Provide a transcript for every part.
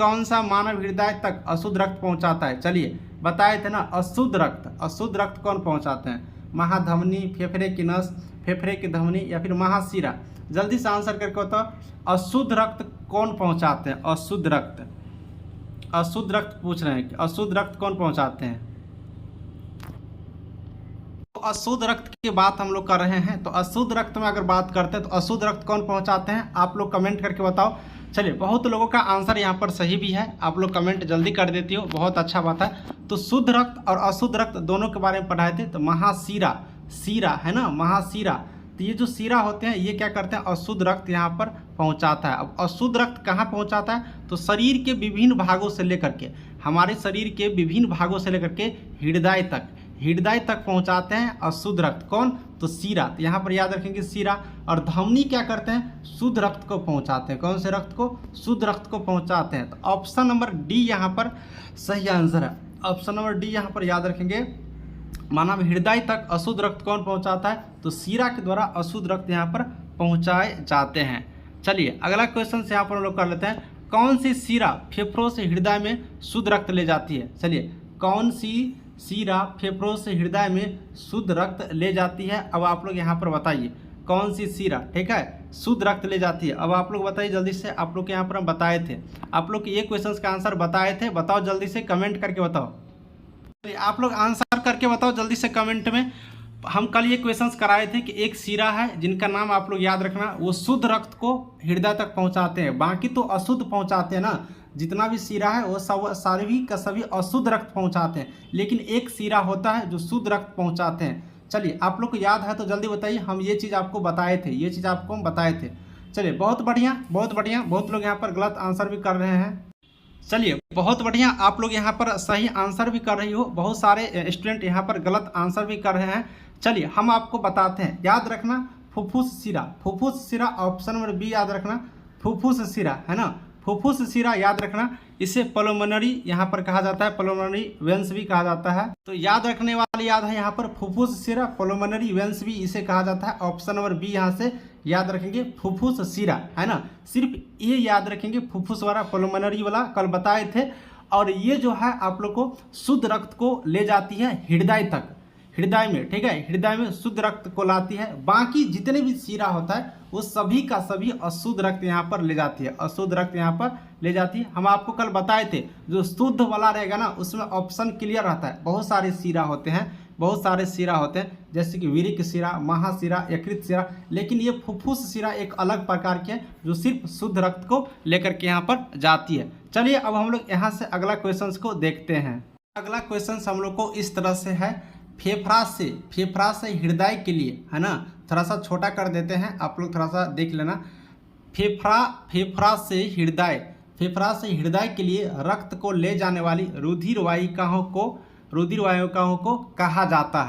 कौन सा मानव हृदय तक अशुद्ध रक्त पहुंचाता है? चलिए बताए थे ना, अशुद्ध रक्त कौन पहुंचाते हैं? महाधमनी, फेफड़े की नस, फेफड़े की धमनी या फिर महाशिरा? जल्दी से आंसर करके बताओ, अशुद्ध रक्त कौन पहुंचाते हैं? अशुद्ध रक्त पूछ रहे हैं कि अशुद्ध रक्त कौन पहुंचाते हैं? तो अशुद्ध रक्त की बात हम लोग कर रहे हैं, तो अशुद्ध रक्त में अगर बात करते हैं तो अशुद्ध रक्त कौन पहुंचाते हैं? आप लोग कमेंट करके बताओ। चलिए, बहुत लोगों का आंसर यहाँ पर सही भी है, आप लोग कमेंट जल्दी कर देती हो, बहुत अच्छा बात है। तो शुद्ध रक्त और अशुद्ध रक्त दोनों के बारे में पढ़ाए थे। तो महाशिरा है ना, महाशिरा, तो ये जो शिरा होते हैं ये क्या करते हैं? अशुद्ध रक्त यहाँ पर पहुँचाता है। अब अशुद्ध रक्त कहाँ पहुँचाता है? तो शरीर के विभिन्न भागों से लेकर के, हमारे शरीर के विभिन्न भागों से लेकर के हृदय तक पहुंचाते हैं अशुद्ध रक्त। कौन? तो शिरा। तो यहाँ पर याद रखेंगे शिरा। और धमनी क्या करते हैं? शुद्ध रक्त को पहुंचाते हैं। कौन से रक्त को? शुद्ध रक्त को पहुंचाते हैं। तो ऑप्शन नंबर डी यहाँ पर सही आंसर है। ऑप्शन नंबर डी यहाँ पर याद रखेंगे, मानव हृदय तक अशुद्ध रक्त कौन पहुंचाता है? तो शिरा के द्वारा अशुद्ध रक्त यहाँ पर पहुँचाए जाते हैं। चलिए अगला क्वेश्चन से यहाँ पर हम लोग कर लेते हैं, कौन सी शिरा फेफड़ों से हृदय में शुद्ध रक्त ले जाती है? चलिए, कौन सी शिरा फेफड़ों से हृदय में शुद्ध रक्त ले जाती है? अब आप लोग यहाँ पर बताइए, कौन सी शिरा, ठीक है, शुद्ध रक्त ले जाती है? अब आप लोग बताइए जल्दी से। आप लोग के यहाँ पर हम बताए थे, आप लोग ये क्वेश्चन का आंसर बताए थे, बताओ जल्दी से, कमेंट करके बताओ। आप लोग आंसर करके बताओ जल्दी से कमेंट में। हम कल ये क्वेश्चंस कराए थे कि एक शिरा है जिनका नाम आप लोग याद रखना, वो शुद्ध रक्त को हृदय तक पहुंचाते हैं, बाकी तो अशुद्ध पहुंचाते हैं ना। जितना भी शिरा है वो सब सारी का सभी अशुद्ध रक्त पहुंचाते हैं, लेकिन एक शिरा होता है जो शुद्ध रक्त पहुंचाते हैं। चलिए, आप लोग को याद है तो जल्दी बताइए, हम ये चीज़ आपको बताए थे, ये चीज़ आपको हम बताए थे। चलिए, बहुत बढ़िया बहुत बढ़िया। बहुत लोग यहाँ पर गलत आंसर भी कर रहे हैं। चलिए, बहुत बढ़िया, आप लोग यहाँ पर सही आंसर भी कर रही हो, बहुत सारे स्टूडेंट यहाँ पर गलत आंसर भी कर रहे हैं। चलिए, हम आपको बताते हैं, याद रखना, फुफ्फुस शिरा, ऑप्शन नंबर बी याद रखना, फुफ्फुस शिरा है ना, फुफ्फुस शिरा याद रखना। इसे पल्मोनरी यहाँ पर कहा जाता है, पल्मोनरी वेंस भी कहा जाता है। तो याद रखने वाली याद है यहाँ पर फुफ्फुस शिरा, पल्मोनरी वेंस भी इसे कहा जाता है। ऑप्शन नंबर बी यहाँ से याद रखेंगे, फुफ्फुस शिरा है ना। सिर्फ ये याद रखेंगे, फुफ्फुस वाला, पल्मोनरी वाला कल बताए थे। और ये जो है आप लोग को शुद्ध रक्त को ले जाती है हृदय तक, हृदय में, ठीक है, हृदय में शुद्ध रक्त को लाती है। बाकी जितने भी शिरा होता है वो सभी का सभी अशुद्ध रक्त यहाँ पर ले जाती है, अशुद्ध रक्त यहाँ पर ले जाती है। हम आपको कल बताए थे, जो शुद्ध वाला रहेगा ना उसमें ऑप्शन क्लियर रहता है। बहुत सारे शिरा होते हैं, जैसे कि विरिक शिरा, महाशिरा, यकृत शिरा, लेकिन ये फुफ्फुस शिरा एक अलग प्रकार के है जो सिर्फ शुद्ध रक्त को लेकर के यहाँ पर जाती है। चलिए, अब हम लोग यहाँ से अगला क्वेश्चन को देखते हैं। अगला क्वेश्चन हम लोग को इस तरह से है, फेफड़ा से हृदय के लिए, है ना, थोड़ा सा छोटा कर देते हैं, आप लोग थोड़ा सा देख लेना। फेफड़ा से हृदय के लिए रक्त को ले जाने वाली रुधिर वाहिकाओं को कहा जाता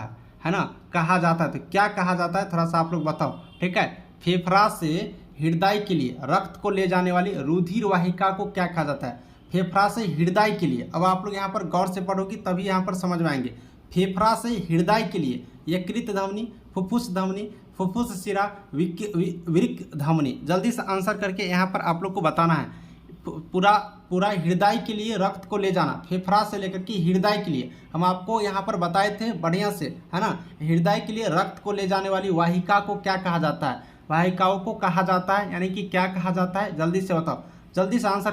है ना, कहा जाता है। तो क्या कहा जाता है, थोड़ा सा आप लोग बताओ, ठीक है। फेफड़ा से हृदय के लिए रक्त को ले जाने वाली रुधिर वाहिका को क्या कहा जाता है? फेफड़ा से हृदय के लिए। अब आप लोग यहाँ पर गौर से पढ़ोगी तभी यहाँ पर समझ में आएंगे। फेफड़ा से हृदय के लिए यकृत धमनी, फुफ्फुस धमनी, फुफ्फुस शिरा, विरिक धमनी। जल्दी से आंसर करके यहाँ पर आप लोग को बताना है। पूरा हृदय के लिए रक्त को ले जाना, फेफड़ा से लेकर के हृदय के लिए हम आपको यहाँ पर बताए थे बढ़िया से, है ना। हृदय के लिए रक्त को ले जाने वाली वाहिका को क्या कहा जाता है? वाहिकाओं को कहा जाता है, यानी कि क्या कहा जाता है? जल्दी से बताओ, जल्दी से आंसर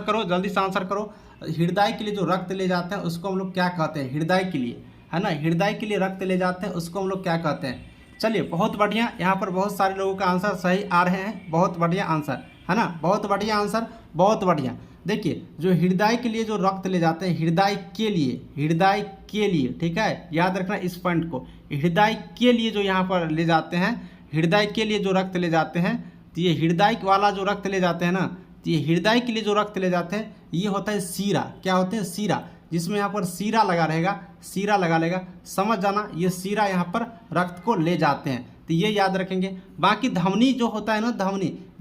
करो। हृदय के लिए जो रक्त ले जाते हैं उसको हम लोग क्या कहते हैं? हृदय के लिए, है ना, हृदय के लिए रक्त ले जाते हैं उसको हम लोग क्या कहते हैं? चलिए, बहुत बढ़िया, यहाँ पर बहुत सारे लोगों का आंसर सही आ रहे हैं, बहुत बढ़िया आंसर, है ना, बहुत बढ़िया आंसर, बहुत बढ़िया। देखिए, जो हृदय के लिए जो रक्त ले जाते हैं, हृदय के लिए, ठीक है, याद रखना इस पॉइंट को। हृदय के लिए जो यहाँ पर ले जाते हैं, हृदय के लिए जो रक्त ले जाते हैं, तो ये हृदय वाला जो रक्त ले जाते हैं ना, तो ये हृदय के लिए जो रक्त ले जाते हैं ये होता है शिरा। क्या होते हैं? शिरा, जिसमें यहाँ पर शिरा लगा रहेगा, शिरा लगा लेगा, समझ जाना, ये शिरा यहाँ पर रक्त को ले जाते हैं, तो ये याद रखेंगे। बाकी धमनी जो होता है ना,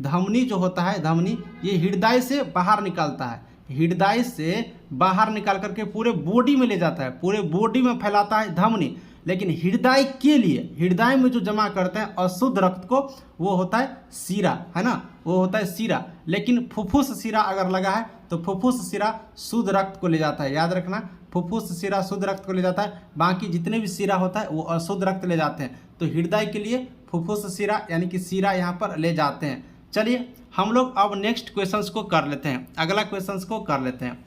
धमनी जो होता है, धमनी ये हृदय से बाहर निकलता है, हृदय से बाहर निकाल करके पूरे बॉडी में ले जाता है, पूरे बॉडी में फैलाता है धमनी। लेकिन हृदय के लिए, हृदय में जो जमा करते हैं अशुद्ध रक्त को, वो होता है सीरा, है ना, वो होता है सीरा। लेकिन फुफ्फुस सीरा अगर लगा है तो फुफ्फुस सीरा शुद्ध रक्त को ले जाता है, याद रखना, फुफ्फुस सीरा शुद्ध रक्त को ले जाता है, बाकी जितने भी सीरा होता है वो अशुद्ध रक्त ले जाते हैं। तो हृदय के लिए फुफ्फुस सीरा यानी कि सीरा यहाँ पर ले जाते हैं। चलिए हम लोग अब नेक्स्ट क्वेश्चंस को कर लेते हैं, अगला क्वेश्चंस को कर लेते हैं।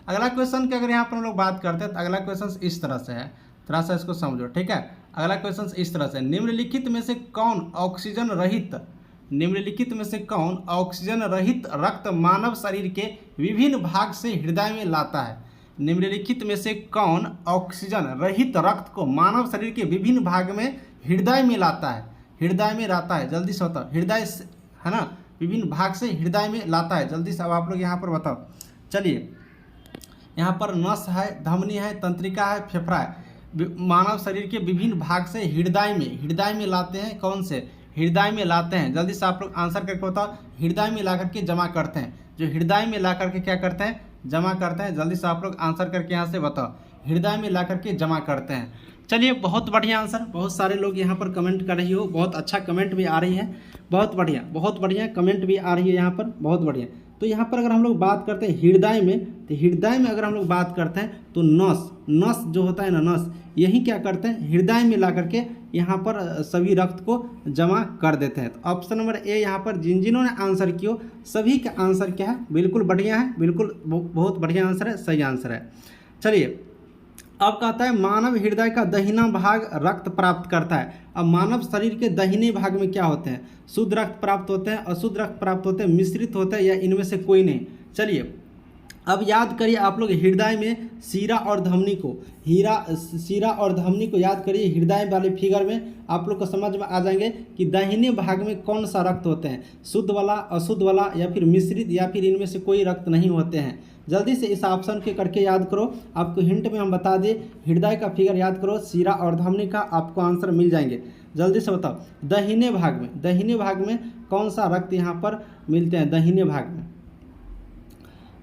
अगला क्वेश्चन की अगर यहाँ पर हम लोग बात करते हैं तो अगला क्वेश्चन इस तरह से है, थोड़ा सा इसको समझो, ठीक है। अगला क्वेश्चन इस तरह से, निम्नलिखित में से कौन ऑक्सीजन रहित, निम्नलिखित में से कौन ऑक्सीजन रहित रक्त मानव शरीर के विभिन्न भाग से हृदय में लाता है। निम्नलिखित में से कौन ऑक्सीजन रहित रक्त को मानव शरीर के विभिन्न भाग में हृदय में लाता है, हृदय में लाता है, जल्दी से बताओ, हृदय है ना, विभिन्न भाग से हृदय में लाता है, जल्दी से अब आप लोग यहाँ पर बताओ। चलिए यहाँ पर नस है, धमनी है, तंत्रिका है, फेफड़ा है, मानव शरीर के विभिन्न भाग से हृदय में लाते हैं, कौन से, हृदय में लाते हैं, जल्दी से आप लोग आंसर करके बताओ। हृदय में ला करके जमा करते हैं, जो हृदय में ला करके क्या करते हैं, जमा करते हैं, जल्दी से आप लोग आंसर करके यहाँ से बताओ, हृदय में ला करके जमा करते हैं। चलिए बहुत बढ़िया आंसर, बहुत सारे लोग यहाँ पर कमेंट कर रही हो, बहुत अच्छा कमेंट भी आ रही है, बहुत बढ़िया कमेंट भी आ रही है यहाँ पर, बहुत बढ़िया। तो यहाँ पर अगर हम लोग बात करते हैं हृदय में, तो हृदय में अगर हम लोग बात करते हैं तो नस जो होता है ना, नस, यही क्या करते हैं, हृदय में ला करके यहाँ पर सभी रक्त को जमा कर देते हैं। तो ऑप्शन नंबर ए यहाँ पर जिन जिन्होंने आंसर किया सभी का आंसर क्या है, बिल्कुल बढ़िया है, बिल्कुल बहुत बढ़िया आंसर है, सही आंसर है। चलिए अब कहता है मानव हृदय का दाहिना भाग रक्त प्राप्त करता है। अब मानव शरीर के दाहिने भाग में क्या होते हैं, शुद्ध रक्त प्राप्त होते हैं, अशुद्ध रक्त प्राप्त होते हैं, मिश्रित होते हैं, या इनमें से कोई नहीं। चलिए अब याद करिए आप लोग हृदय में सीरा और धमनी को, सीरा और धमनी को याद करिए। हृदय वाले फिगर में आप लोग को समझ में आ जाएंगे कि दाहिने भाग में कौन सा रक्त होते हैं, शुद्ध वाला, अशुद्ध वाला, या फिर मिश्रित, या फिर इनमें से कोई रक्त नहीं होते हैं। जल्दी से इस ऑप्शन के करके याद करो, आपको हिंट में हम बता दें, हृदय का फिगर याद करो, सीरा और धमनी का आपको आंसर मिल जाएंगे। जल्दी से बताओ दाहिने भाग में कौन सा रक्त यहाँ पर मिलते हैं, दाहिने भाग में।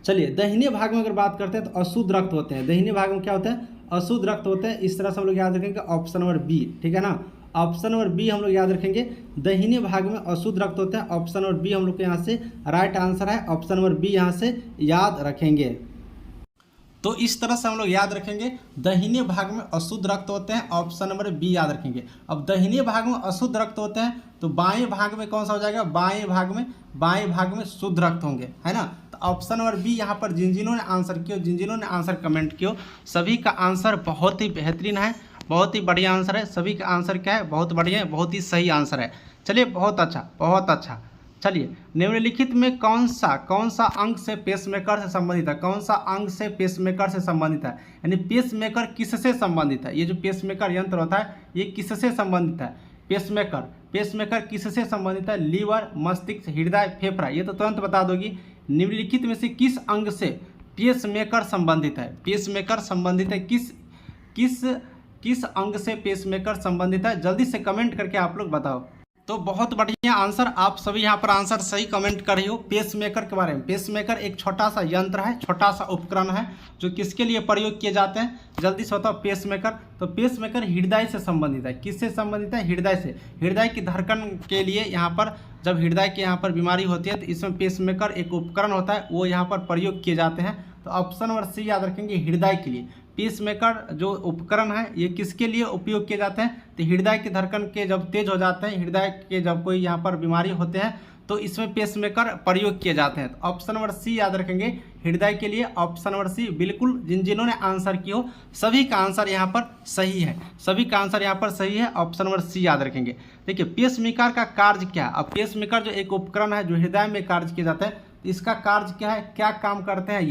चलिए दाहिने भाग में अगर बात करते हैं तो अशुद्ध रक्त होते हैं, दाहिने भाग में क्या होते हैं, अशुद्ध रक्त होते हैं। इस तरह से हम लोग याद रखेंगे ऑप्शन नंबर बी, ठीक है ना, ऑप्शन नंबर बी हम लोग याद रखेंगे, दाहिने भाग में अशुद्ध रक्त होते हैं। ऑप्शन नंबर बी हम लोग के यहाँ से राइट आंसर है, ऑप्शन नंबर बी यहाँ से याद रखेंगे। तो इस तरह से हम लोग याद रखेंगे, दाहिने भाग में अशुद्ध रक्त होते हैं, ऑप्शन नंबर बी याद रखेंगे। अब दाहिने भाग में अशुद्ध रक्त होते हैं तो बाएं भाग में कौन सा हो जाएगा, बाएं भाग में शुद्ध रक्त होंगे, है ना। तो ऑप्शन नंबर बी यहाँ पर जिन जिन्होंने आंसर किया, जिन जिन्होंने आंसर कमेंट किया, सभी का आंसर बहुत ही बेहतरीन है, बहुत ही बढ़िया आंसर है, सभी का आंसर क्या है, बहुत बढ़िया, बहुत ही सही आंसर है। चलिए बहुत अच्छा। चलिए निम्नलिखित में कौन सा अंग से पेसमेकर से संबंधित है, कौन सा अंग से पेसमेकर से संबंधित है, यानी पेसमेकर किससे संबंधित है, ये जो पेसमेकर यंत्र होता है ये किससे संबंधित है, पेसमेकर किससे संबंधित है, लीवर, मस्तिष्क, हृदय, फेफड़ा, ये तो तुरंत बता दोगी। निम्नलिखित में से किस अंग से पेसमेकर संबंधित है, पेसमेकर संबंधित है, किस अंग से पेसमेकर संबंधित है, जल्दी से कमेंट करके आप लोग बताओ। तो बहुत बढ़िया आंसर, आप सभी यहाँ पर आंसर सही कमेंट कर रही हो। पेसमेकर के बारे में, पेसमेकर एक छोटा सा यंत्र है, छोटा सा उपकरण है जो किसके लिए प्रयोग किए जाते हैं, जल्दी से बताओ। पेसमेकर, तो पेसमेकर हृदय से संबंधित है, किससे संबंधित है, हृदय से, हृदय की धड़कन के लिए यहाँ पर जब हृदय के यहाँ पर बीमारी होती है तो इसमें पेसमेकर एक उपकरण होता है, वो यहाँ पर प्रयोग किए जाते हैं। तो ऑप्शन नंबर सी याद रखेंगे, हृदय के लिए। पेसमेकर जो उपकरण है ये किसके लिए उपयोग किए जाते हैं, तो हृदय की धड़कन के जब तेज हो जाते हैं, हृदय के जब कोई यहाँ पर बीमारी होते हैं तो इसमें पेसमेकर प्रयोग किए जाते हैं। तो ऑप्शन नंबर सी याद रखेंगे, हृदय के लिए, ऑप्शन नंबर सी बिल्कुल। जिन्होंने आंसर किया हो सभी का आंसर यहाँ पर सही है, सभी का आंसर यहाँ पर सही है, ऑप्शन नंबर सी याद रखेंगे। देखिए पेसमेकर का कार्य क्या है, अब पेसमेकर जो एक उपकरण है जो हृदय में कार्य किया जाता है, इसका कार्य क्या है, क्या काम करते हैं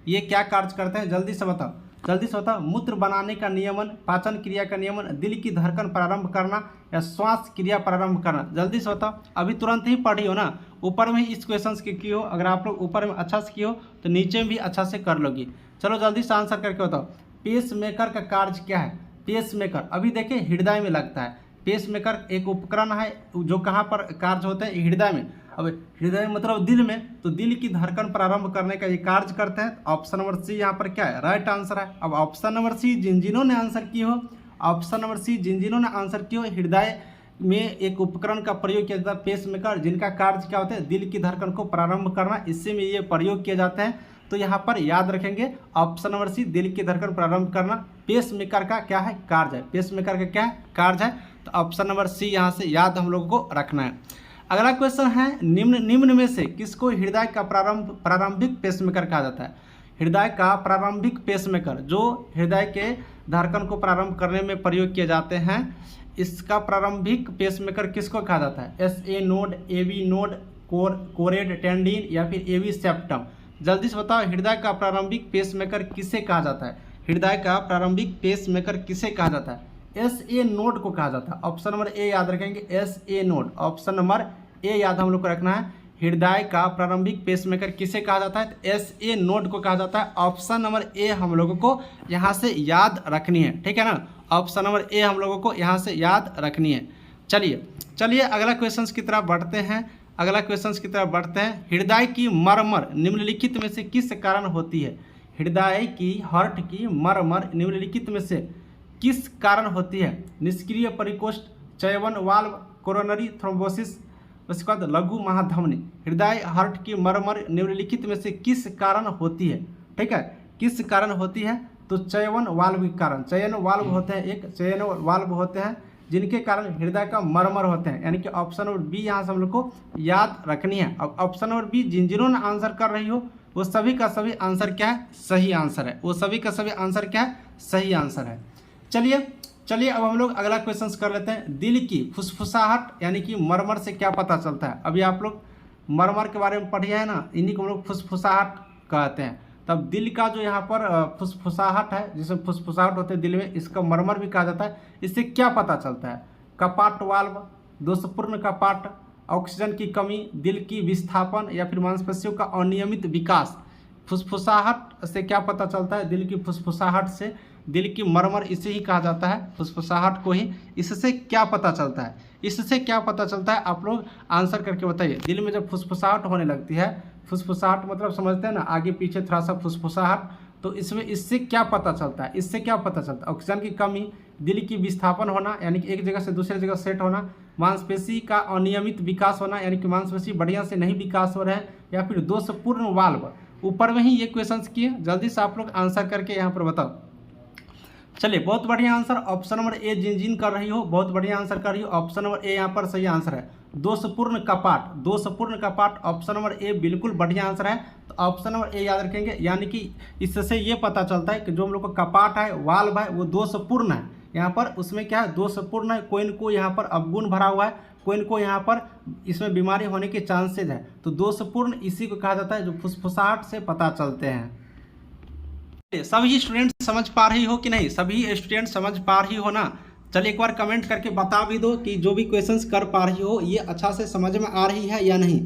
ये क्या कार्य करते हैं, जल्दी से बताओ, जल्दी से बताओ। मूत्र बनाने का नियमन, पाचन क्रिया का नियमन, दिल की धड़कन प्रारंभ करना, या श्वास क्रिया प्रारंभ करना, जल्दी से बताओ। अभी तुरंत ही पढ़ी हो ना, ऊपर में ही इस क्वेश्चन की हो, अगर आप लोग ऊपर में अच्छा से की हो तो नीचे में भी अच्छा से कर लोगी। चलो जल्दी से आंसर करके बताओ, पेसमेकर का कार्य क्या है। पेसमेकर अभी देखिए हृदय में लगता है, पेसमेकर एक उपकरण है जो कहाँ पर कार्य होता है, हृदय में। अब हृदय मतलब दिल में, तो दिल की धड़कन प्रारंभ करने का ये कार्य करते हैं। ऑप्शन नंबर सी यहाँ पर क्या है, राइट आंसर है। अब ऑप्शन नंबर सी जिन्होंने आंसर की हो ऑप्शन नंबर सी जिन्होंने आंसर किया हृदय में एक उपकरण का प्रयोग किया जाता है पेसमेकर, जिनका कार्य क्या होता है दिल की धड़कन को प्रारंभ करना, इससे में ये प्रयोग किए जाते हैं। तो यहाँ पर याद रखेंगे ऑप्शन नंबर सी दिल की धड़कन प्रारंभ करना पेसमेकर का क्या है कार्य है, पेसमेकर का क्या है कार्य है। तो ऑप्शन नंबर सी यहाँ से याद हम लोगों को रखना है। अगला क्वेश्चन है निम्न में से किसको हृदय का प्रारंभिक पेसमेकर कहा जाता है। हृदय का प्रारंभिक पेसमेकर जो हृदय के धड़कन को प्रारंभ करने में प्रयोग किए जाते हैं, इसका प्रारंभिक पेसमेकर किसको कहा जाता है। SA नोड, AV नोड, कोरेड टेंडिन या फिर AV सेप्टम। जल्दी से बताओ हृदय का प्रारंभिक पेसमेकर किसे कहा जाता है। हृदय का प्रारंभिक पेसमेकर किसे कहा जाता है। SA नोड को कहा जाता है। ऑप्शन नंबर ए याद रखेंगे SA node, option number A याद हम लोग को रखना है। हृदय का प्रारंभिक पेसमेकर किसे कहा जाता है, SA नोड को कहा जाता है। ऑप्शन नंबर ए हम लोगों को यहाँ से याद रखनी है, ठीक है ना। ऑप्शन नंबर ए हम लोगों को यहाँ से याद रखनी है। चलिए अगला क्वेश्चन की तरफ बढ़ते हैं। हृदय की मरमर निम्नलिखित में से किस कारण होती है। हृदय की हार्ट की मरमर निम्नलिखित में से किस कारण होती है। निष्क्रिय परिकोष्ठ, चयवन वाल्व, कोरोनरी थ्रोम्बोसिस, उसके बाद लघु महाधमनी। हृदय हार्ट की मरमर निम्नलिखित में से किस कारण होती है, ठीक है, किस कारण होती है। तो चयवन वाल्व के कारण, चयन वाल्व होते हैं, एक चयन वाल्व होते हैं जिनके कारण हृदय का मरमर होते हैं, यानी कि ऑप्शन नंबर बी यहाँ से हम लोग को याद रखनी है। अब ऑप्शन नंबर बी जिन्होंने आंसर कर रही हो वो सभी का सभी आंसर क्या है, सही आंसर है। वो सभी का सभी आंसर क्या है, सही आंसर है। चलिए अब हम लोग अगला क्वेश्चन कर लेते हैं। दिल की फुसफुसाहट यानी कि मरमर से क्या पता चलता है। अभी आप लोग मरमर के बारे में पढ़िए है ना, इन्हीं को हम लोग फुसफुसाहट कहते हैं। तब दिल का जो यहाँ पर फुसफुसाहट है, जिसमें फुसफुसाहट होते हैं दिल में, इसका मरमर भी कहा जाता है। इससे क्या पता चलता है। कपाट वाल्व, दोषपूर्ण कपाट, ऑक्सीजन की कमी, दिल की विस्थापन या फिर मांसपेशियों का अनियमित विकास। फुसफुसाहट से क्या पता चलता है, दिल की फुसफुसाहट से, दिल की मरमर इसे ही कहा जाता है, फुसफुसाहट को ही। इससे क्या पता चलता है, इससे क्या पता चलता है, आप लोग आंसर करके बताइए। दिल में जब फुसफुसाहट होने लगती है, फुसफुसाहट मतलब समझते हैं ना, आगे पीछे थोड़ा सा फुसफुसाहट, तो इसमें इससे क्या पता चलता है, इससे क्या पता चलता है। ऑक्सीजन की कमी, दिल की विस्थापन होना यानी कि एक जगह से दूसरी जगह सेट होना, मांसपेशी का अनियमित विकास होना यानी कि मांसपेशी बढ़िया से नहीं विकास हो रहे हैं, या फिर दोषपूर्ण वाल्व। ऊपर में ही ये क्वेश्चन किए, जल्दी से आप लोग आंसर करके यहाँ पर बताओ। चलिए बहुत बढ़िया आंसर, ऑप्शन नंबर ए जिन कर रही हो, बहुत बढ़िया आंसर कर रही हो। ऑप्शन नंबर ए यहाँ पर सही आंसर है। दोषपूर्ण कपाट, दोषपूर्ण कपाट, ऑप्शन नंबर ए बिल्कुल बढ़िया आंसर है। तो ऑप्शन नंबर ए याद रखेंगे, यानी कि इससे ये पता चलता है कि जो हम लोग का कपाट है, वाल्व है, वो दोषपूर्ण है। यहाँ पर उसमें क्या है, दोषपूर्ण है, कोई न कोई यहाँ पर अवगुण भरा हुआ है, कोई न कोई यहाँ पर इसमें बीमारी होने के चांसेज है। तो दोषपूर्ण इसी को कहा जाता है जो फुसफुसाहट से पता चलते हैं। सभी स्टूडेंट समझ पा रही हो कि नहीं, सभी स्टूडेंट समझ पा रही हो ना। चलिए एक बार कमेंट करके बता भी दो कि जो भी क्वेश्चंस कर पा रही हो ये अच्छा से समझ में आ रही है या नहीं,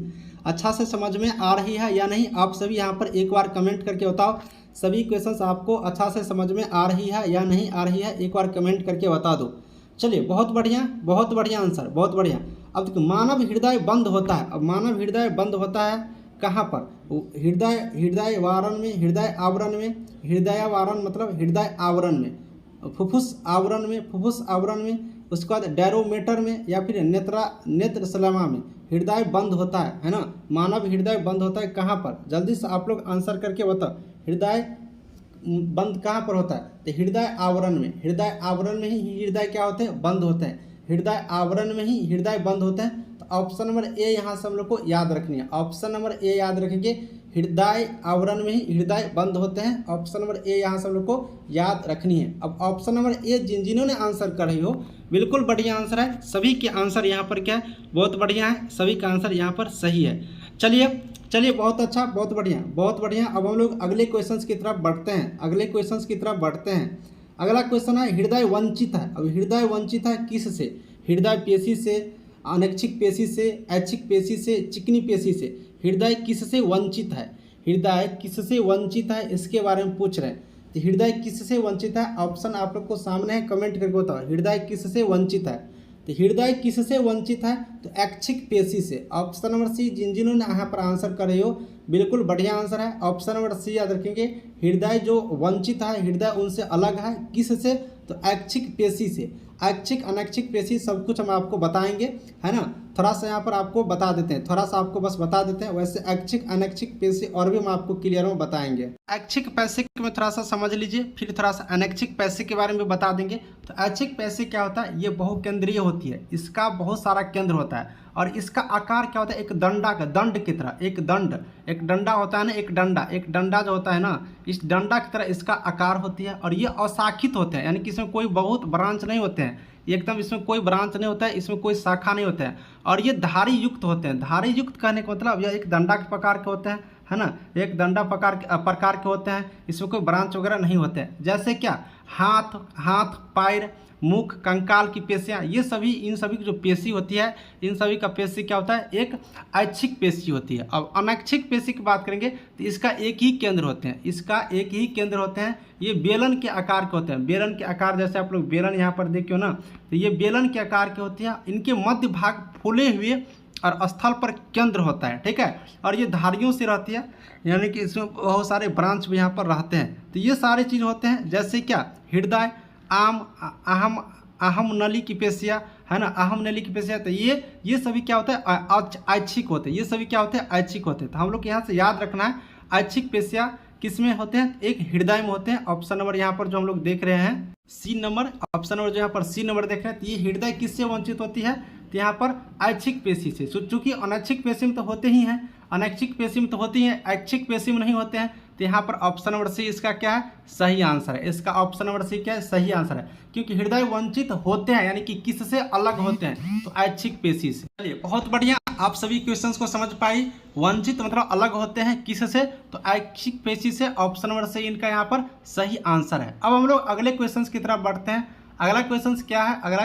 अच्छा से समझ में आ रही है या नहीं। आप सभी यहाँ पर एक बार कमेंट करके बताओ, सभी क्वेश्चंस आपको अच्छा से समझ में आ रही है या नहीं आ रही है, एक बार कमेंट करके बता दो। चलिए बहुत बढ़िया आंसर, बहुत बढ़िया। अब देखो मानव हृदय बंद होता है। अब मानव हृदय बंद होता है कहाँ पर, हृदय वारण में, हृदय आवरण में, हृदय वारण मतलब हृदय आवरण में, फुफ्फुस आवरण में, उसके बाद डैरोमेटर में या फिर नेत्रशलामा में हृदय बंद होता है ना। मानव हृदय बंद होता है कहाँ पर, जल्दी से आप लोग आंसर करके बताओ। हृदय बंद कहाँ पर होता है, तो हृदय आवरण में, हृदय आवरण में ही हृदय क्या होते हैं, बंद होते हैं। हृदय आवरण में ही हृदय बंद होते हैं। तो ऑप्शन नंबर ए यहाँ से हम लोग को याद रखनी है। ऑप्शन नंबर ए याद रखेंगे, हृदय आवरण में ही हृदय बंद होते हैं। ऑप्शन नंबर ए यहाँ से हम लोग को याद रखनी है। अब ऑप्शन नंबर ए जिन्होंने आंसर कर रही हो बिल्कुल बढ़िया आंसर है। सभी के आंसर यहाँ पर क्या है, बहुत बढ़िया है, सभी का आंसर यहाँ पर सही है। चलिए बहुत अच्छा, बहुत बढ़िया। अब हम लोग अगले क्वेश्चन की तरफ बढ़ते हैं। अगला क्वेश्चन है हृदय वंचित है। अब हृदय वंचित है किस से, हृदय पेशी से, अनैच्छिक पेशी से, ऐच्छिक पेशी से, चिकनी पेशी से। हृदय किससे वंचित है, हृदय किससे वंचित है, इसके बारे में पूछ रहे हैं। तो हृदय किससे वंचित है, ऑप्शन आप लोग को सामने है, कमेंट करके बताओ हृदय किससे वंचित है। तो हृदय किससे वंचित है? तो ऐच्छिक पेशी से। ऑप्शन नंबर सी, जिन्होंने यहाँ पर आंसर कर रहे हो बिल्कुल बढ़िया आंसर है। ऑप्शन नंबर सी याद रखेंगे, हृदय जो वंचित है, हृदय उनसे अलग है, किससे? तो ऐच्छिक पेशी से। ऐच्छिक अनैच्छिक पेशी सब कुछ हम आपको बताएंगे, है ना। थोड़ा सा यहाँ पर आपको बता देते हैं, थोड़ा सा आपको बस बता देते हैं। वैसे ऐच्छिक अनैच्छिक पेशी और भी हम आपको क्लियर में बताएंगे। ऐच्छिक पेशी में थोड़ा सा समझ लीजिए, फिर थोड़ा सा अनैच्छिक पेशी के बारे में बता देंगे। तो ऐच्छिक पेशी क्या होता है? ये बहुकेंद्रीय होती है, इसका बहुत सारा केंद्र होता है और इसका आकार क्या होता है? एक दंडा का, दंड की तरह। एक डंडा होता है ना, एक डंडा जो होता है ना, इस डंडा की तरह इसका आकार होती है। और ये अशाखित होते हैं, यानी कि इसमें कोई बहुत ब्रांच नहीं होते हैं, एकदम इसमें कोई ब्रांच नहीं होता है, इसमें कोई शाखा नहीं होता है। और ये धारी युक्त होते हैं। धारी युक्त कहने का मतलब यह एक डंडा के प्रकार के होते हैं, है ना, एक डंडा प्रकार के होते हैं, इसमें कोई ब्रांच वगैरह नहीं होते हैं। जैसे क्या? हाथ, पैर, मुख, कंकाल की पेशियाँ, ये सभी, इन सभी की जो पेशी होती है, इन सभी का पेशी क्या होता है? एक ऐच्छिक पेशी होती है। अब अनैच्छिक पेशी की बात करेंगे तो इसका एक ही केंद्र होते हैं, ये बेलन के आकार के होते हैं। बेलन के आकार, जैसे आप लोग बेलन यहाँ पर देखियो ना, तो ये बेलन के आकार के होती है। इनके मध्य भाग फूले हुए और स्थल पर केंद्र होता है, ठीक है। और ये धारियों से रहती है, यानी कि इसमें बहुत सारे ब्रांच भी यहाँ पर रहते हैं। तो ये सारे चीज़ होते हैं। जैसे क्या? हृदय, अहम नली की पेशियाँ, है ना, अहम नली की पेशियाँ। तो ये सभी क्या होता है? ऐच्छिक होते हैं। ये सभी क्या होते हैं? ऐच्छिक होते हैं। तो हम लोग यहाँ से याद रखना है, ऐच्छिक पेशियाँ किस में होते हैं? एक हृदय में होते हैं। ऑप्शन नंबर यहाँ पर जो हम लोग देख रहे हैं सी नंबर, ऑप्शन नंबर जो यहाँ पर सी नंबर देख रहे हैं, तो ये हृदय किससे वंचित होती है? तो यहाँ पर ऐच्छिक पेशी से। चूंकि अनैच्छिक पेशी में तो होते ही हैं, अनैच्छिक पेशी में तो होती हैं, ऐच्छिक पेशी में नहीं होते हैं। तो यहाँ पर ऑप्शन नंबर सी इसका क्या है? सही आंसर है। इसका ऑप्शन नंबर सी क्या है? सही आंसर है, क्योंकि हृदय वंचित होते हैं, यानी कि किससे अलग होते हैं? तो ऐच्छिक पेशी से। चलिए, बहुत बढ़िया, आप सभी क्वेश्चंस को समझ पाई। वंचित मतलब अलग होते हैं, किससे? तो ऐच्छिक पेशी से। ऑप्शन नंबर सी इनका यहाँ पर सही आंसर है। अब हम लोग अगले क्वेश्चन की तरफ बढ़ते हैं। अगला क्वेश्चन क्या है? अगला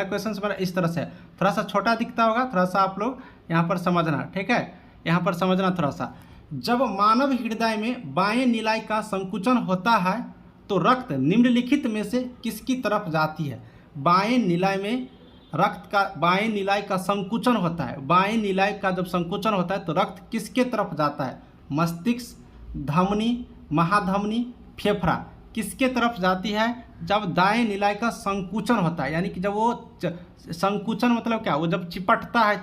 क्वेश्चन मेरा इस तरह से, थोड़ा सा छोटा दिखता होगा, थोड़ा सा आप लोग यहाँ पर समझना, ठीक है, यहाँ पर समझना थोड़ा सा। जब मानव हृदय में बाएं निलाय का संकुचन होता है तो रक्त निम्नलिखित में से किसकी तरफ जाती है? बाएं निलाय में रक्त का, बाएं निलाय का संकुचन होता है, बाएं निलाय का जब संकुचन होता है तो रक्त किसके तरफ जाता है? मस्तिष्क, धमनी, महाधमनी, फेफड़ा, किसके तरफ जाती है? जब दाएं निलाय का संकुचन होता है, यानी कि जब वो संकुचन मतलब क्या? वो जब चिपकता है,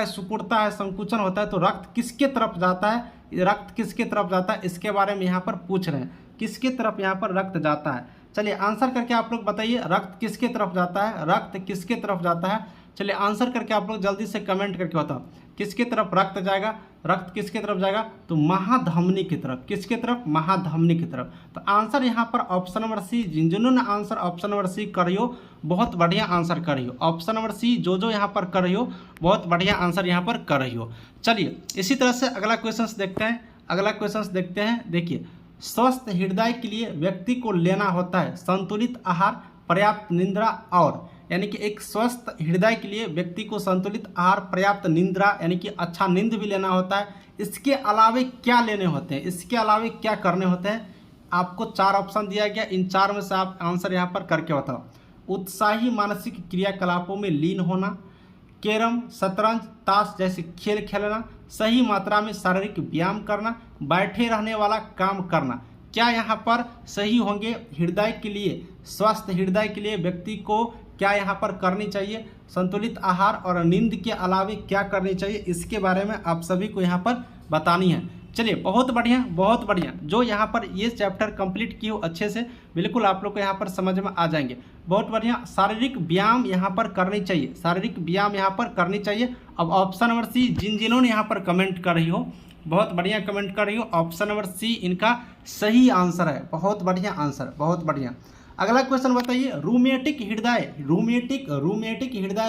सिकुड़ता है, संकुचन होता है, तो रक्त किसके तरफ जाता है? रक्त किसके तरफ जाता है, इसके बारे में यहाँ पर पूछ रहे हैं। किसके तरफ यहाँ पर रक्त जाता है? चलिए आंसर करके आप लोग बताइए, रक्त किसके तरफ जाता है? रक्त किसके तरफ जाता है? चलिए आंसर करके आप लोग जल्दी से कमेंट करके बताओ, किसके तरफ रक्त जाएगा? रक्त किसके तरफ जाएगा? तो महाधमनी की तरफ। किसके तरफ? महाधमनी की तरफ। तो आंसर यहाँ पर ऑप्शन नंबर सी, जिन्होंने आंसर ऑप्शन नंबर सी कर रही हो, बहुत बढ़िया आंसर कर रही हो। ऑप्शन नंबर सी जो यहाँ पर कर रही हो, बहुत बढ़िया आंसर यहाँ पर कर रही हो। चलिए इसी तरह से अगला क्वेश्चन देखते हैं। देखिए, स्वस्थ हृदय के लिए व्यक्ति को लेना होता है संतुलित आहार, पर्याप्त निद्रा और, यानी कि एक स्वस्थ हृदय के लिए व्यक्ति को संतुलित आहार, पर्याप्त निद्रा, यानी कि अच्छा नींद भी लेना होता है। इसके अलावे क्या लेने होते हैं? इसके अलावे क्या करने होते हैं? आपको 4 ऑप्शन दिया गया, इन 4 में से आप आंसर यहाँ पर करके बताओ। उत्साही मानसिक क्रियाकलापों में लीन होना, कैरम, शतरंज, ताश जैसे खेल खेलना, सही मात्रा में शारीरिक व्यायाम करना, बैठे रहने वाला काम करना। क्या यहाँ पर सही होंगे? हृदय के लिए, स्वस्थ हृदय के लिए व्यक्ति को क्या यहाँ पर करनी चाहिए? संतुलित आहार और नींद के अलावे क्या करनी चाहिए? इसके बारे में आप सभी को यहाँ पर बतानी है। चलिए बहुत बढ़िया, जो यहाँ पर ये चैप्टर कंप्लीट किए हो अच्छे से, बिल्कुल आप लोग को यहाँ पर समझ में आ जाएंगे। बहुत बढ़िया, शारीरिक व्यायाम यहाँ पर करनी चाहिए, शारीरिक व्यायाम यहाँ पर करनी चाहिए। अब ऑप्शन नंबर सी, जिन्होंने यहाँ पर कमेंट कर रही हो, बहुत बढ़िया कमेंट कर रही हो, ऑप्शन नंबर सी इनका सही आंसर है। बहुत बढ़िया आंसर, बहुत बढ़िया। अगला क्वेश्चन बताइए, रूमेटिक हृदय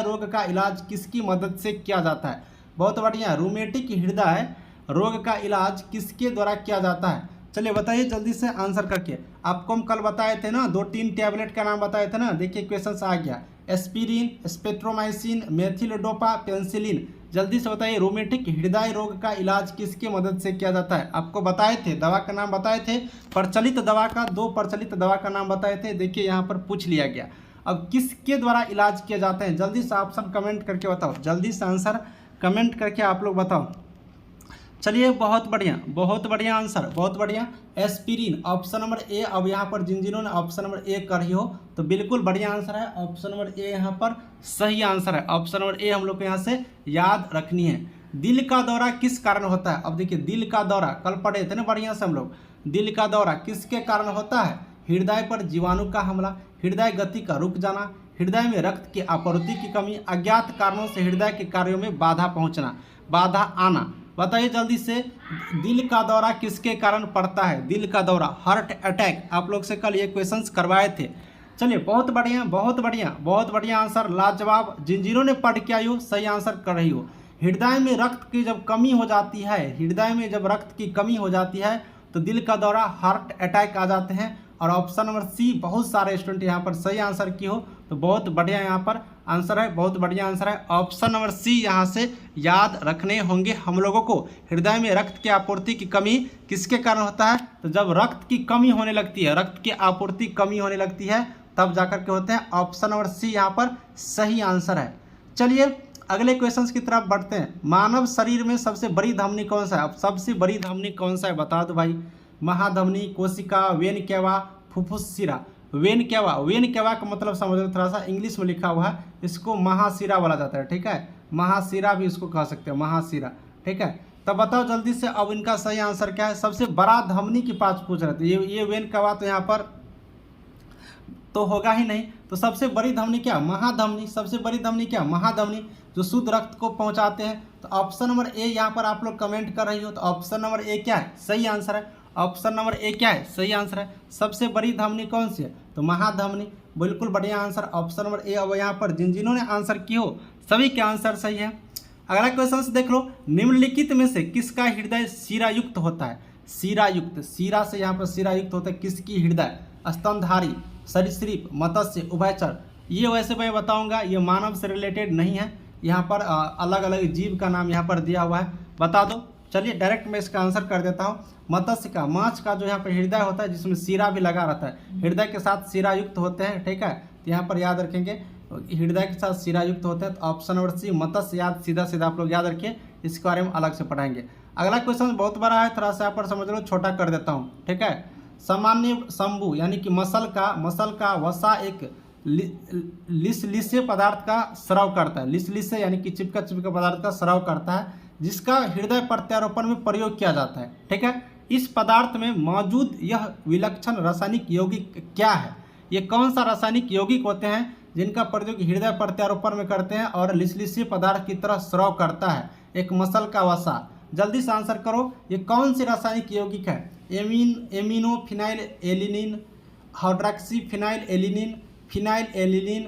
रोग का इलाज किसकी मदद से किया जाता है? बहुत बढ़िया, रूमेटिक हृदय रोग का इलाज किसके द्वारा किया जाता है? चलिए बताइए जल्दी से आंसर करके। आपको हम कल बताए थे ना, 2-3 टैबलेट का नाम बताए थे ना, देखिए क्वेश्चन आ गया, एस्पिरिन, स्पेट्रोमाइसिन, मेथिलडोपा, पेंसिलिन। जल्दी से बताइए, रोमेटिक हृदय रोग का इलाज किसके मदद से किया जाता है? आपको बताए थे, दवा का नाम बताए थे, प्रचलित दवा का, 2 प्रचलित दवा का नाम बताए थे। देखिए यहाँ पर पूछ लिया गया। अब किसके द्वारा इलाज किए जाते हैं, जल्दी से ऑप्शन कमेंट करके बताओ, जल्दी से आंसर कमेंट करके आप लोग बताओ। चलिए बहुत बढ़िया आंसर, बहुत बढ़िया। Aspirin, option number A. अब यहाँ पर जिन जिन्होंने ऑप्शन नंबर ए करी हो तो बिल्कुल बढ़िया आंसर है, ऑप्शन नंबर ए यहाँ पर सही आंसर है। ऑप्शन नंबर ए हम लोग को यहाँ से याद रखनी है। दिल का दौरा किस कारण होता है, अब देखिए दिल का दौरा कल पढ़े थे ना बढ़िया से हम लोग, दिल का दौरा किसके कारण होता है, हृदय पर जीवाणु का हमला, हृदय गति का रुक जाना, हृदय में रक्त की आपूर्ति की कमी, अज्ञात कारणों से हृदय के कार्यों में बाधा पहुंचना, बाधा आना। बताइए जल्दी से, दिल का दौरा किसके कारण पड़ता है, दिल का दौरा, हार्ट अटैक। आप लोग से कल ये क्वेश्चंस करवाए थे। चलिए बहुत बढ़िया आंसर, लाजवाब। जिन जिन्होंने पढ़ के आई हो सही आंसर कर रही हो। हृदय में रक्त की जब कमी हो जाती है, हृदय में जब रक्त की कमी हो जाती है तो दिल का दौरा, हार्ट अटैक आ जाते हैं। और ऑप्शन नंबर सी, बहुत सारे स्टूडेंट यहाँ पर सही आंसर की हो, तो बहुत बढ़िया यहाँ पर आंसर है, बहुत बढ़िया आंसर है। ऑप्शन नंबर सी यहाँ से याद रखने होंगे हम लोगों को। हृदय में रक्त की आपूर्ति की कमी किसके कारण होता है, तो जब रक्त की कमी होने लगती है, रक्त की आपूर्ति कमी होने लगती है तब जाकर के होते हैं। ऑप्शन नंबर सी यहाँ पर सही आंसर है। चलिए अगले क्वेश्चंस की तरफ बढ़ते हैं। मानव शरीर में सबसे बड़ी धमनी कौन सा है, अब सबसे बड़ी धमनी कौन सा है बता दो भाई। महाधमनी, कोशिका, वेन केवा, फुफ्फुस शिरा। वेन केवा का मतलब समझ लो, थोड़ा सा इंग्लिश में लिखा हुआ है, इसको महाशिरा बोला जाता है, ठीक है, महाशिरा भी इसको कह सकते हैं, महाशिरा, ठीक है। तब बताओ जल्दी से अब इनका सही आंसर क्या है। सबसे बड़ा धमनी की पास पूछ रहे थे, ये वेन केवा तो यहाँ पर तो होगा ही नहीं, तो सबसे बड़ी धमनी क्या, महाधमनी। सबसे बड़ी धमनी क्या, महाधमनी, जो शुद्ध रक्त को पहुंचाते हैं। तो ऑप्शन नंबर ए यहाँ पर आप लोग कमेंट कर रही हो, तो ऑप्शन नंबर ए क्या है, सही आंसर है। ऑप्शन नंबर ए क्या है, सही आंसर है। सबसे बड़ी धमनी कौन सी है, तो महाधमनी, बिल्कुल बढ़िया आंसर, ऑप्शन नंबर ए। अब यहाँ पर जिन जिन्होंने आंसर की हो सभी के आंसर सही है। अगला क्वेश्चन से देख लो, निम्नलिखित में से किसका हृदय शिरायुक्त होता है। शिरायुक्त, शिरा से यहाँ पर शिरायुक्त होता है किसकी हृदय, स्तनधारी, सरीसृप, मत्स्य, उभयचर। ये वैसे मैं बताऊंगा ये मानव से रिलेटेड नहीं है, यहाँ पर अलग अलग जीव का नाम यहाँ पर दिया हुआ है, बता दो। चलिए डायरेक्ट मैं इसका आंसर कर देता हूँ। मत्स्य का, माछ का जो यहाँ पर हृदय होता है जिसमें शिरा भी लगा रहता है, हृदय के साथ शिरा युक्त होते हैं, ठीक है। तो यहाँ पर याद रखेंगे हृदय के साथ शिरा युक्त होते हैं। तो ऑप्शन नंबर सी मत्स्य, याद सीधा आप लोग याद रखिए, इसके बारे में अलग से पढ़ाएंगे। अगला क्वेश्चन बहुत बड़ा है, थोड़ा सा यहाँ पर समझ लो, छोटा कर देता हूँ, ठीक है। सामान्य शंभु यानी कि मसल का वसा एक लिसलिसे पदार्थ का स्राव करता है। लिसलिसे यानी कि चिपका पदार्थ का स्राव करता है, जिसका हृदय प्रत्यारोपण में प्रयोग किया जाता है, ठीक है। इस पदार्थ में मौजूद यह विलक्षण रासायनिक यौगिक क्या है। ये कौन सा रासायनिक यौगिक होते हैं जिनका प्रयोग हृदय प्रत्यारोपण में करते हैं और लिसलिसे पदार्थ की तरह स्राव करता है एक मसल का वसा। जल्दी से आंसर करो, ये कौन सी रासायनिक यौगिक है। Amino phenyl alanine, hydroxy phenyl alanine, phenyl alanine,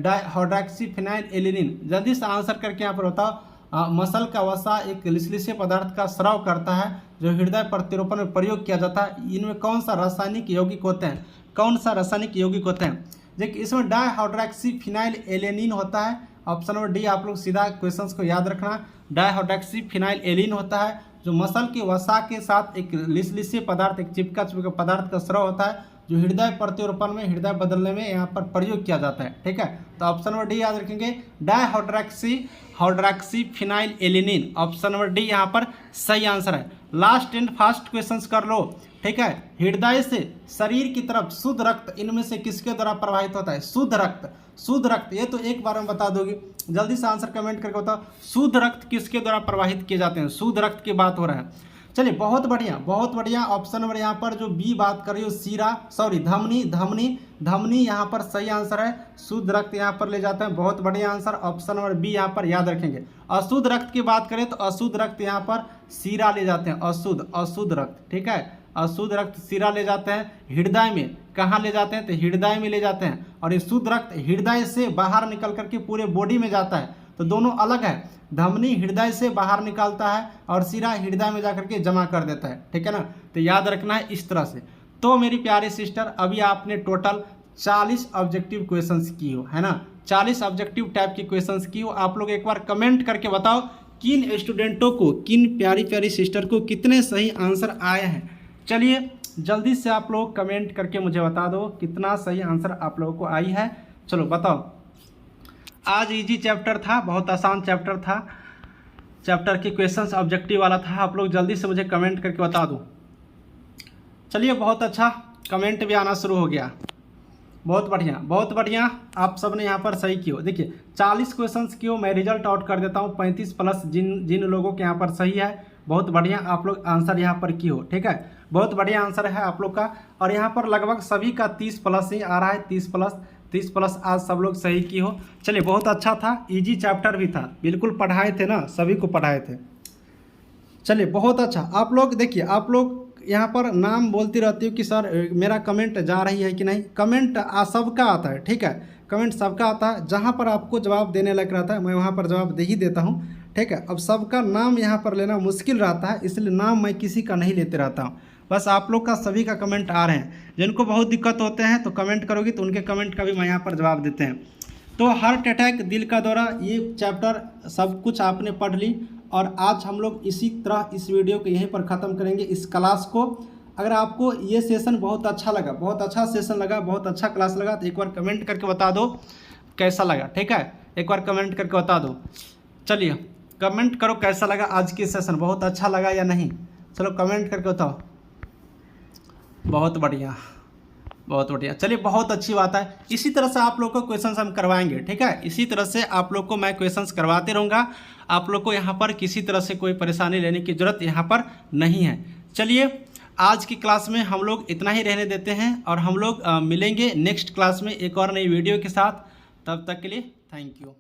hydroxy phenyl alanine. जल्दी से आंसर करके यहाँ पर बताओ। मसल का वसा एक लिसलिसे पदार्थ का स्राव करता है जो हृदय प्रत्यारोपण में प्रयोग किया जाता है। इनमें कौन सा रासायनिक यौगिक होते हैं, कौन सा रासायनिक यौगिक होते हैं। देखिए इसमें डाइहाइड्रॉक्सी फिनाइल एलिनिन होता है। ऑप्शन नंबर डी आप लोग सीधा क्वेश्चंस को याद रखना। डाइहाइड्रॉक्सी फिनाइल एलिन होता है जो मसल के वसा के साथ एक लिसलिसे पदार्थ, एक चिपका पदार्थ का स्राव होता है जो हृदय प्रत्यारोपण में, हृदय बदलने में यहाँ पर प्रयोग किया जाता है, ठीक है। तो ऑप्शन नंबर डी याद रखेंगे, hydroxy phenyl alanine. Option number D यहाँ पर सही आंसर है। लास्ट एंड फास्ट क्वेश्चंस कर लो, ठीक है। हृदय से शरीर की तरफ शुद्ध रक्त इनमें से किसके द्वारा प्रवाहित होता है। शुद्ध रक्त ये तो एक बार में बता दोगे, जल्दी से आंसर कमेंट करके बताओ। शुद्ध रक्त किसके द्वारा प्रवाहित किए जाते हैं, शुद्ध रक्त की बात हो रहा है। चलिए बहुत बढ़िया। ऑप्शन नंबर यहाँ पर जो बी बात कर रही हो, धमनी यहाँ पर सही आंसर है। शुद्ध रक्त यहाँ पर ले जाते हैं, बहुत बढ़िया आंसर। ऑप्शन नंबर बी यहाँ पर याद रखेंगे। अशुद्ध रक्त की बात करें तो अशुद्ध रक्त यहाँ पर शिरा ले जाते हैं, अशुद्ध रक्त, ठीक है। अशुद्ध रक्त शिरा ले जाते हैं। हृदय में कहाँ ले जाते हैं, तो हृदय में ले जाते हैं। और ये शुद्ध रक्त हृदय से बाहर निकल करके पूरे बॉडी में जाता है, तो दोनों अलग है। धमनी हृदय से बाहर निकालता है और शिरा हृदय में जाकर के जमा कर देता है, ठीक है ना। तो याद रखना है इस तरह से। तो मेरी प्यारी सिस्टर, अभी आपने टोटल 40 ऑब्जेक्टिव क्वेश्चंस की हो, है ना। 40 ऑब्जेक्टिव टाइप की क्वेश्चंस की हो। आप लोग एक बार कमेंट करके बताओ किन स्टूडेंटों को, किन प्यारी सिस्टर को कितने सही आंसर आए हैं। चलिए जल्दी से आप लोग कमेंट करके मुझे बता दो कितना सही आंसर आप लोगों को आई है। चलो बताओ। आज इजी चैप्टर था, बहुत आसान चैप्टर था, चैप्टर के क्वेश्चंस ऑब्जेक्टिव वाला था। आप लोग जल्दी से मुझे कमेंट करके बता दो। चलिए बहुत अच्छा, कमेंट भी आना शुरू हो गया, बहुत बढ़िया बहुत बढ़िया। आप सब ने यहाँ पर सही किया। देखिए 40 क्वेश्चंस किए, मैं रिजल्ट आउट कर देता हूँ 35 प्लस जिन लोगों के यहाँ पर सही है, बहुत बढ़िया आप लोग आंसर यहाँ पर किए हो। ठीक है, बहुत बढ़िया आंसर है आप लोग का। और यहाँ पर लगभग सभी का 30 प्लस ही आ रहा है, 30 प्लस आज सब लोग सही किए हो। चलिए बहुत अच्छा था, इजी चैप्टर भी था, बिल्कुल पढ़ाए थे ना, सभी को पढ़ाए थे। चलिए बहुत अच्छा। आप लोग देखिए, आप लोग यहाँ पर नाम बोलती रहती हो कि सर मेरा कमेंट जा रही है कि नहीं। कमेंट सबका आता है, ठीक है, कमेंट सबका आता है। जहाँ पर आपको जवाब देने लग रहा था मैं वहाँ पर जवाब दे ही देता हूँ। ठीक है, अब सबका नाम यहाँ पर लेना मुश्किल रहता है, इसलिए नाम मैं किसी का नहीं लेते रहता हूँ। बस आप लोग का सभी का कमेंट आ रहे हैं। जिनको बहुत दिक्कत होते हैं तो कमेंट करोगी तो उनके कमेंट का भी मैं यहाँ पर जवाब देते हैं। तो हार्ट अटैक, दिल का दौरा, ये चैप्टर सब कुछ आपने पढ़ ली। और आज हम लोग इसी तरह इस वीडियो को यहीं पर ख़त्म करेंगे, इस क्लास को। अगर आपको ये सेशन बहुत अच्छा लगा, बहुत अच्छा सेशन लगा, बहुत अच्छा क्लास लगा, तो एक बार कमेंट करके बता दो कैसा लगा। ठीक है, एक बार कमेंट करके बता दो। चलिए कमेंट करो कैसा लगा आज की सेशन, बहुत अच्छा लगा या नहीं। चलो कमेंट करके बताओ। बहुत बढ़िया बहुत बढ़िया। चलिए बहुत अच्छी बात है। इसी तरह से आप लोग को क्वेश्चंस हम करवाएंगे। ठीक है, इसी तरह से आप लोग को मैं क्वेश्चंस करवाते रहूँगा। आप लोग को यहाँ पर किसी तरह से कोई परेशानी लेने की ज़रूरत यहाँ पर नहीं है। चलिए आज की क्लास में हम लोग इतना ही रहने देते हैं और हम लोग मिलेंगे नेक्स्ट क्लास में एक और नई वीडियो के साथ। तब तक के लिए थैंक यू।